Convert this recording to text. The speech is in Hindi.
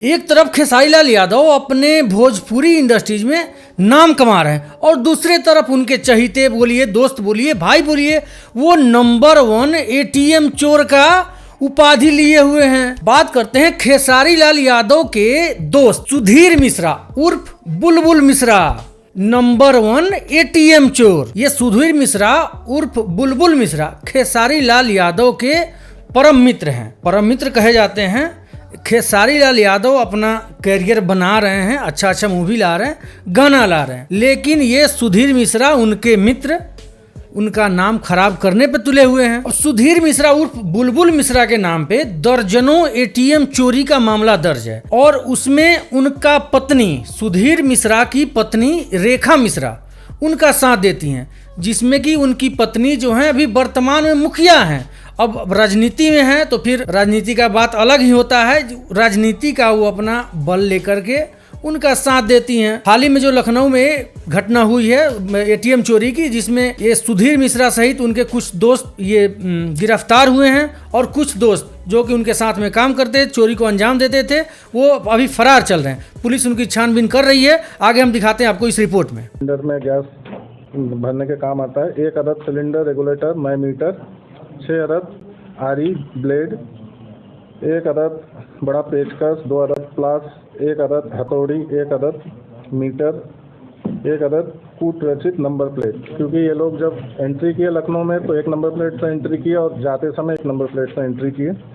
एक तरफ खेसारी लाल यादव अपने भोजपुरी इंडस्ट्रीज में नाम कमा रहे हैं और दूसरे तरफ उनके चहीते बोलिए, दोस्त बोलिए, भाई बोलिए, वो नंबर 1 एटीएम चोर का उपाधि लिए हुए हैं। बात करते हैं खेसारी लाल यादव के दोस्त सुधीर मिश्रा उर्फ बुलबुल मिश्रा, नंबर 1 एटीएम चोर। ये सुधीर मिश्रा उर्फ बुलबुल मिश्रा खेसारी लाल यादव के परम मित्र हैं। परम मित्र कहे जाते हैं। खेसारी लाल यादव अपना करियर बना रहे हैं, अच्छा मूवी ला रहे हैं, गाना ला रहे हैं, लेकिन ये सुधीर मिश्रा उनके मित्र उनका नाम खराब करने पे तुले हुए हैं। और सुधीर मिश्रा उर्फ बुलबुल मिश्रा के नाम पे दर्जनों एटीएम चोरी का मामला दर्ज है और उसमें उनका पत्नी सुधीर मिश्रा की पत्नी रेखा मिश्रा उनका साथ देती हैं, जिसमें कि उनकी पत्नी जो है अभी वर्तमान में मुखिया हैं। अब राजनीति में है तो फिर राजनीति का बात अलग ही होता है। राजनीति का वो अपना बल लेकर के उनका साथ देती हैं। हाल ही में जो लखनऊ में घटना हुई है एटीएम चोरी की, जिसमें ये सुधीर मिश्रा सहित उनके कुछ दोस्त ये गिरफ्तार हुए हैं और कुछ दोस्त जो कि उनके साथ में काम करते चोरी को अंजाम देते थे वो अभी फरार चल रहे हैं। पुलिस उनकी छानबीन कर रही है। आगे हम दिखाते हैं आपको इस रिपोर्ट में। सिलेंडर में गैस भरने के काम आता है। 1 अदद सिलेंडर रेगुलेटर माई मीटर, 6 अदद आरी ब्लेड, 1 अदद बड़ा पेचकस, 2 अदद प्लास, 1 अदद हथौड़ी, 1 अदद मीटर, 1 अदद कूट रचित नंबर प्लेट। क्योंकि ये लोग जब एंट्री किए लखनऊ में तो 1 नंबर प्लेट से एंट्री किए और जाते समय 1 नंबर प्लेट से एंट्री किए।